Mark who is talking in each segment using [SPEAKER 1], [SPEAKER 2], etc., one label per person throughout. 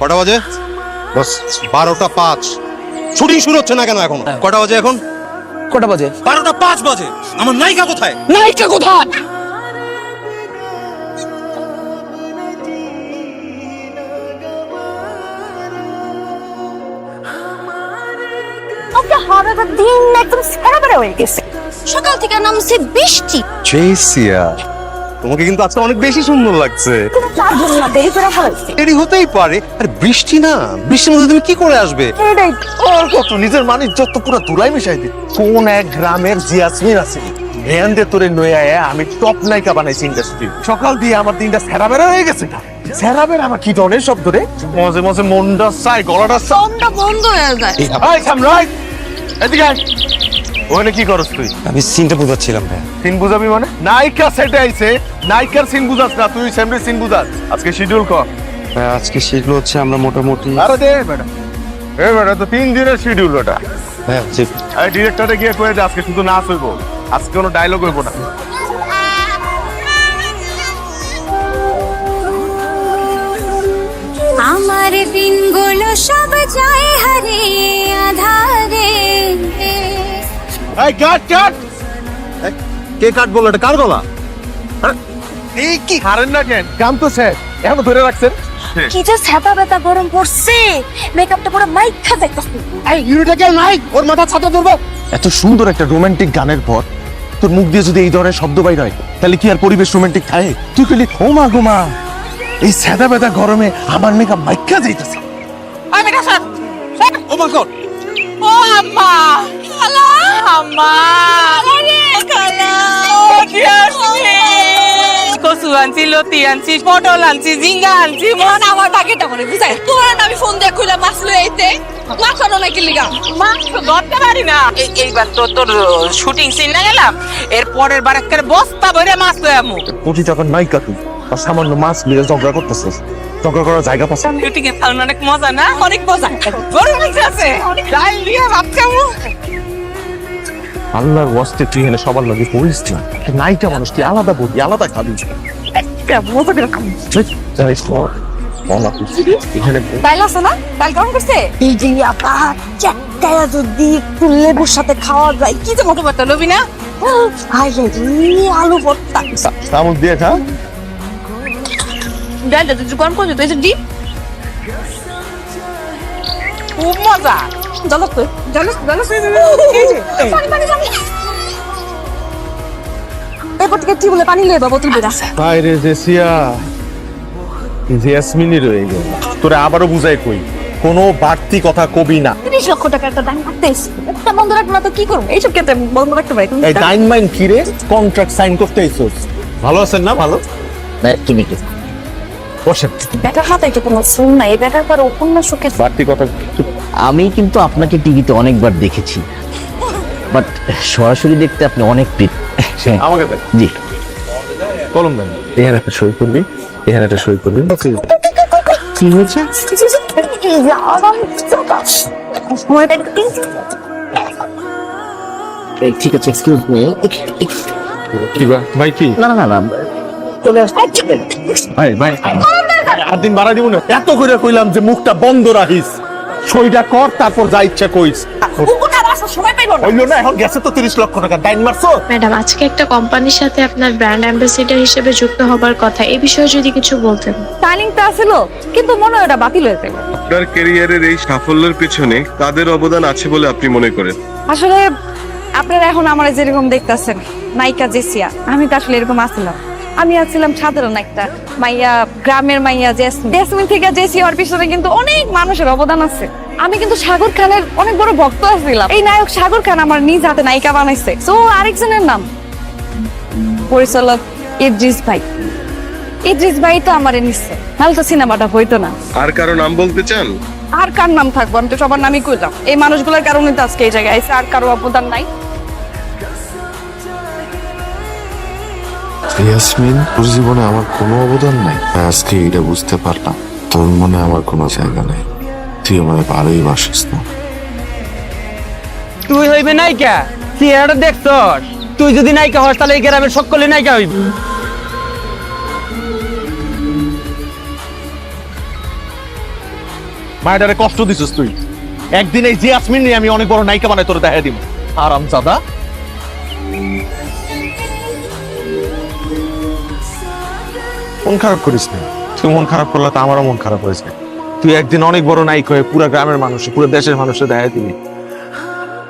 [SPEAKER 1] কটা বাজে?
[SPEAKER 2] বস
[SPEAKER 1] 12:05। শুটিং শুরু হচ্ছে না কেন এখন? কটা বাজে এখন?
[SPEAKER 2] কটা বাজে?
[SPEAKER 1] 12:05 বাজে। আমার নায়িকা কোথায়?
[SPEAKER 2] নায়িকা কোথায়?
[SPEAKER 3] ওকে হঠাৎ দিন একদম সেরাবেরা হয়ে গেছে। সকাল থেকে নামছে বৃষ্টি।
[SPEAKER 1] জেসিয়া, তোমাকে কিন্তু আজকে অনেক বেশি সুন্দর লাগছে।
[SPEAKER 3] কিন্তু তার জন্য না দেরি করে ফেলাইছে।
[SPEAKER 1] দেরি হতেই পারে। আর বৃষ্টি না, বৃষ্টির মধ্যে তুমি কি করে আসবে?
[SPEAKER 3] এটাই
[SPEAKER 2] ওর কত নিজের মানিক যত পুরো ধুলাই মিশাই দি। কোন এক গ্রামের জিয়াসমিন আছে, ভ্যান দিয়ে তোরে নয়ে আয়া আমি টপ নায়িকা বানাইছি ইন্ডাস্ট্রি। সকাল দিয়ে আমার দিনটা সেরাবেরা হয়ে গেছে। সেরাবেরা আমার কি ধরনের শব্দ রে? মাঝে মাঝে মনটা চাই, গলাটা চাই।
[SPEAKER 3] ফোনটা বন্ধ হয়ে যায়।
[SPEAKER 2] এই সামরাই, এদিকে আয়। ওখানে কি করছ তুই?
[SPEAKER 1] আমি সিনটা বুঝাচ্ছিলাম ভাই।
[SPEAKER 2] সিন বুঝাবি মানে? নায়িকা সেটে আইছে, নায়িকার সিন বুঝাস না, তুই সেমরে সিন বুঝাস। আজকে শিডিউল কর।
[SPEAKER 1] আজকে সেগুলো হচ্ছে আমরা মোটামুটি
[SPEAKER 2] আরে দে বেটা, এ বেটা তো 3 দিনের শিডিউল ওটা।
[SPEAKER 1] হ্যাঁ
[SPEAKER 2] এই ডিরেক্টরে গিয়ে কয়ে দে আজকে শুধু নাচ হইব, আজকে কোনো ডায়লগ হইব না।
[SPEAKER 3] আমার দিনগুলো সব যায় হারিয়ে আধারে।
[SPEAKER 2] এই কাট কাট।
[SPEAKER 1] কে কাট বললো? এটা কার গলা?
[SPEAKER 2] এই কি হারেন না কেন? গান তো শেষ, এখন ধরে রাখছেন।
[SPEAKER 3] কি যে ছাতা ব্যথা গরম পড়ছে, মেকআপটা পুরো মাইখা যাইতাছে।
[SPEAKER 2] এই ইউনিটা কেন নাই? ওর মাথা ছাতা ধরবো। এত সুন্দর একটা রোমান্টিক গানের পর তোর মুখ দিয়ে যদি এই ধরনের শব্দ বাইর হয়, তাহলে কি আর পরিবেশ রোমান্টিক থাকে? তুই কইলি ও মা গো মা, এই সাদা বেদা গরমে আমার মেকআপ মাইখা যাইতাছে।
[SPEAKER 4] ওই বেটা সর
[SPEAKER 1] ও মাই গড!
[SPEAKER 4] ও আম্মা খালা আম্মা আরে খালা ও দিয়াসমি কসু আনছি লতি আনছি পটল আনছি জিঙ্গা আনছি মন আমার বাকেটা করে বুঝাই তোমার আমি ফোন দিয়ে কইলা মাছ লই আইতে মাছ আনো নাকি লিগা মাছ ধরতে পারি না এইবার তো তোর শুটিং সিন না গেলাম এর পরের বার একটা বস্তা ভরে মাছ লই আমু
[SPEAKER 2] কোটি টাকার নায়িকা তুই, আর সামান্য মাছ নিয়ে ঝগড়া করতেছিস। ঝগড়া করার জায়গা পাচ্ছ?
[SPEAKER 4] শুটিং এ ফাউন অনেক মজা না অনেক মজা গরম আছে ডাল দিয়ে ভাত খামু
[SPEAKER 2] আল্লাহর ওয়াস্তে তুই এখানে সবার লগে পড়িস না। নায়িকা মানুষ তুই আলাদা বলি, আলাদা খাবি। একটা মজা করে খাবি। জানিস তো, বলা তুই এখানে
[SPEAKER 3] ডাইল আছে না? ডাইল গরম করছে? এই যে আপা চাটায়া যদি একটু লেবুর সাথে খাওয়া যায় কি যে মতো
[SPEAKER 4] বাটা লবি না
[SPEAKER 3] হাই রে আলু ভর্তা।
[SPEAKER 2] চামচ দিয়ে খা।
[SPEAKER 4] ডালটা তুই গরম করছিস তুই ডিপ খুব মজা
[SPEAKER 3] জলক তো
[SPEAKER 4] জানিস জানিস
[SPEAKER 3] পানি পানি পানি এরপর থেকে কি বলে পানি লইবা বোতল বেরা
[SPEAKER 2] বাইরে জেসিয়া, জেসমিনি রয়ে গেল। তোরে আবারও বুঝাই কই, কোনো বাড়তি কথা কবি না।
[SPEAKER 3] 30 লক্ষ টাকার একটা দাম করতেছি একটা বন্ধ রাখবো না তো কি করবো এইসব ক্ষেত্রে বন্ধ রাখতে পারি
[SPEAKER 2] এই টাইম মাইন ফিরে কন্ট্রাক্ট সাইন করতে আইছস। ভালো আছেন না? ভালো না তুমি কি বসেন।
[SPEAKER 3] বেটার হাতে তো কোনো শুন না এই বেটার পর উপন্যাস সুখে
[SPEAKER 2] বাড়তি কথা
[SPEAKER 5] আমি কিন্তু আপনাকে টিভিতে অনেকবার দেখেছি, বাট সরাসরি দেখতে আপনি অনেক প্রিয়।
[SPEAKER 2] আমাকে দেখ।
[SPEAKER 5] জি,
[SPEAKER 2] কলম দেন, এখানে একটা সই করবি, এখানে একটা সই করবি। কি হয়েছে?
[SPEAKER 5] এই, ঠিক আছে, এক্সকিউজ মি।
[SPEAKER 2] কি ভাই কি?
[SPEAKER 5] না না না না, চলে আসতে
[SPEAKER 2] ভাই ভাই আর দিন বাড়াই দিব না। এত করে কইলাম যে মুখটা বন্ধ রাখিস, সইটা কর, তারপর যা ইচ্ছা কইস।
[SPEAKER 3] সময় পাইব না
[SPEAKER 2] হইলো না, এখন গেছে তো 30 লক্ষ টাকা। ডাইন মারছো?
[SPEAKER 6] ম্যাডাম, আজকে একটা কোম্পানির সাথে আপনার ব্র্যান্ড অ্যাম্বাসেডর হিসেবে যুক্ত হবার কথা, এই বিষয়ে যদি কিছু বলতেন।
[SPEAKER 3] প্ল্যানিং তো আছিল কিন্তু মনে হয় ওটা বাতিল হয়ে গেল।
[SPEAKER 7] আপনার ক্যারিয়ারের এই সাফল্যের পেছনে কাদের অবদান আছে বলে আপনি মনে করেন?
[SPEAKER 3] আসলে আপনারা এখন আমার যেরকম দেখতেছেন নায়িকা জেসিয়া, আমি তো আসলে এরকম আসছিলাম। আমি আছিলাম সাধারণ একটা মাইয়া, গ্রামের মাইয়া জেসমিন থেকে জেসি হওয়ার পিছনে কিন্তু অনেক মানুষের অবদান আছে। আমি কিন্তু সাগর খানের অনেক বড় ভক্ত ছিলাম। এই নায়ক সাগর খান আমার নিজ হাতে নায়িকা বানাইছে। তো আরেকজনের নাম পরিচালক ইদ্রিস ভাই। ইদ্রিস ভাই তো আমারে নিচ্ছে, নাহলে তো সিনেমাটা হইতো না।
[SPEAKER 7] আর কারো নাম বলতে চান?
[SPEAKER 3] আর কার নাম থাকবো? আমি তো সবার নামই কইলাম। এই মানুষগুলোর কারণে তো আজকে এই জায়গায় আইছে, আর কারো অবদান নাই।
[SPEAKER 8] ইয়াসমিন, তোর জীবনে আমার কোনো অবদান নাই। আজকে এটা বুঝতে পারলাম, তোর মনে আমার কোনো জায়গা নেই। তুই আমায় ভালোই বাসিস না।
[SPEAKER 9] তুই হইবে নায়িকা? চেহারাটা দেখছস? তুই যদি নায়িকা হস তাহলে এই গ্রামের সকলে নায়িকা হইবে।
[SPEAKER 2] মায়েরারে কষ্ট দিছিস তুই। একদিন এই জিয়াসমিন নিয়ে আমি অনেক বড় নায়িকা বানাই তোরে দেখা দিব। আরামজাদা। মন খারাপ করিস না, তুই মন খারাপ করলে তো আমারও মন খারাপ হয়েছে। তুই একদিন অনেক বড় নায়িকা হয়ে পুরো গ্রামের মানুষ, পুরো দেশের মানুষের দেখা দিবি।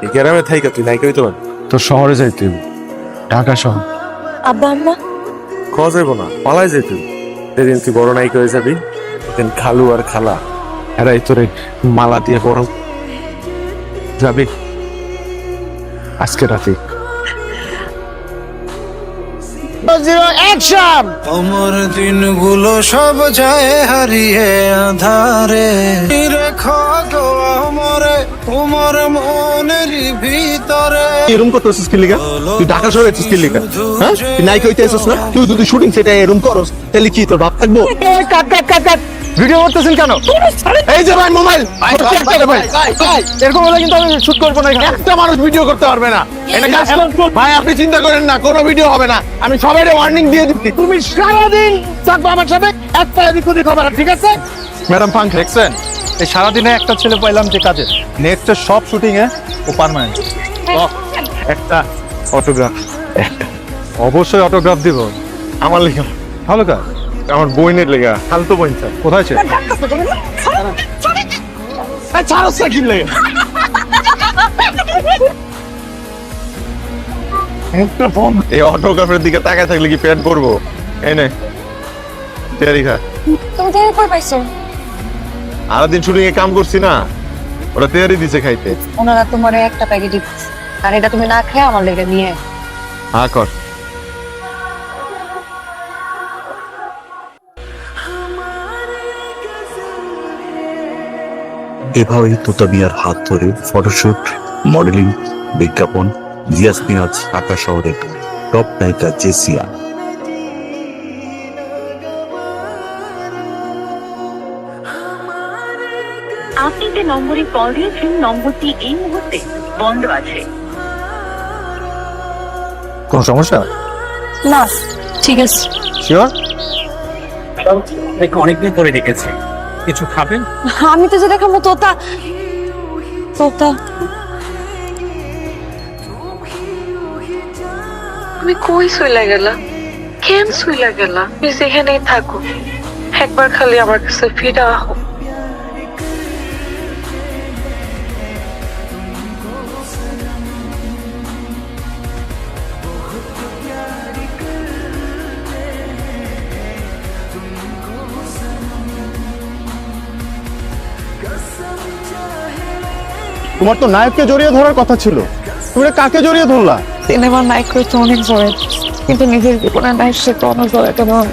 [SPEAKER 2] এই গ্রামে থাইকা তুই নায়িকা হইতে পারবি? তোর শহরে যাইতে হইব, ঢাকা শহর।
[SPEAKER 3] আব্বা আম্মা
[SPEAKER 2] খাওয়া যাইব না, পালাই যাইতে হইব। যেদিন তুই বড় নায়িকা হয়ে যাবি, সেদিন খালু আর খালা এরাই তোরে মালা দিয়ে বড় যাবি। আজকে রাতে
[SPEAKER 10] আমার দিনগুলো সব যায় হারিয়ে আধারে, রেখো গো আমারে তোমার মনের ভিতরে।
[SPEAKER 2] এরকম করতেছিস কি লিগা? তুই ঢাকা শহরে আছিস কি লিগা? হ্যাঁ, তুই নায়িকা হইতে আসিস না? তুই যদি শুটিং সেটা এরকম করস তাহলে কি তোর ভাব থাকবো?
[SPEAKER 9] কাট কাট কাট কাট ভিডিও করতেছেন কেন?
[SPEAKER 2] এই যে ভাই মোবাইল
[SPEAKER 9] এরকম হলে কিন্তু আমি শুট করবো না এখানে।
[SPEAKER 2] একটা মানুষ ভিডিও করতে পারবে না। এটা কাজ ভাই, আপনি চিন্তা করেন না, কোনো ভিডিও হবে না। আমি সবাইকে ওয়ার্নিং দিয়ে দিচ্ছি।
[SPEAKER 9] তুমি সারাদিন থাকবো আমার সাথে, একটা এদিক ওদিক হবে না, ঠিক আছে?
[SPEAKER 1] ম্যাডাম পাঙ্ক দেখছেন, এই সারাদিনে একটা ছেলে পাইলাম যে কাজে, নেক্সটের সব শুটিং এ ও পার্মানেন্ট।
[SPEAKER 2] একটা অটোগ্রাফ, একটা
[SPEAKER 1] অবশ্যই অটোগ্রাফ দিব।
[SPEAKER 2] আমার লেখা,
[SPEAKER 1] ভালো কাজ।
[SPEAKER 2] আমার বইনের লেখা, ফালতু বইন স্যার।
[SPEAKER 1] কোথায় ছিল?
[SPEAKER 2] ছাড়ো সাকিব লেখা। একটা ফোন, এই অটোগ্রাফের দিকে তাকায় থাকলে কি পেট করবো? এই নে তেয়ারি খা।
[SPEAKER 3] তুমি থেকে কই পাইছো?
[SPEAKER 2] আরো দিন শুটিং এ কাম করছি না, ওরা তেয়ারি দিছে খাইতে।
[SPEAKER 3] ওনারা তোমার একটা প্যাকেট দিচ্ছে, আর এটা তুমি না খেয়ে আমার লেগে নিয়ে।
[SPEAKER 2] হ্যাঁ কর।
[SPEAKER 8] এভাবেই তোতা মিয়ার হাত ধরে ফটোশুট, মডেলিং, বিজ্ঞাপন, জিয়াসমিন আজ ঢাকা শহরের টপ নায়িকা জেসিয়া।
[SPEAKER 11] আপনি যে নম্বরে কল দিয়েছেন নম্বরটি এই মুহূর্তে বন্ধ আছে।
[SPEAKER 1] কোন সমস্যা?
[SPEAKER 3] না, ঠিক আছে।
[SPEAKER 1] শিওর?
[SPEAKER 9] অনেকদিন পরে দেখেছি, কিছু খাবেন?
[SPEAKER 3] আমি তো যেটা খাবো তোতা তোতা।
[SPEAKER 6] তুমি কই শুইলা গেলা? কেন শুইলা গেলা? তুমি যেখানেই থাকো, একবার খালি আমার কাছে ফিরে আহো।
[SPEAKER 1] তোমার তো নায়ককে জড়িয়ে ধরার কথা ছিল, তুমি কাকে জড়িয়ে ধরলা?
[SPEAKER 3] সিনেমার নায়ক হয়েছে অনেক জয়, কিন্তু নিজের জীবনে নায়ক সে তো অনেক জয়। তোমার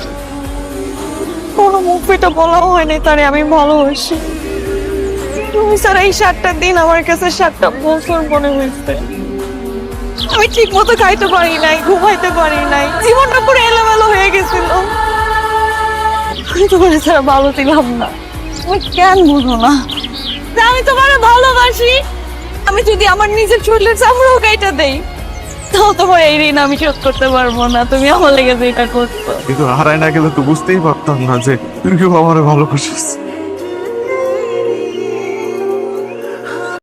[SPEAKER 3] কোনো মুভিটা বলাও হয়নি তারে আমি ভালোবাসি। তুমি স্যার এই 7টা দিন আমার কাছে 7টা বছর মনে হয়েছে। আমি ঠিক মতো খাইতে পারি নাই, ঘুমাইতে পারি নাই, জীবনটা পুরো এলোমেলো হয়ে গেছিল। আমি তোমার ছাড়া ভালো ছিলাম না। তুমি কেন বুঝো না যে আমি তোমার ভালোবাসি? আমি যদি আমার নিজের শরীরের চামড়াও কাইটা দেই, তাও তোমার এই ঋণ আমি শোধ করতে পারবো না। তুমি আমার লেগে যেটা করছো,
[SPEAKER 2] কিন্তু হারায় না গেলে তো বুঝতেই পারতাম না যে তুই কেউ আমার ভালোবাসিস।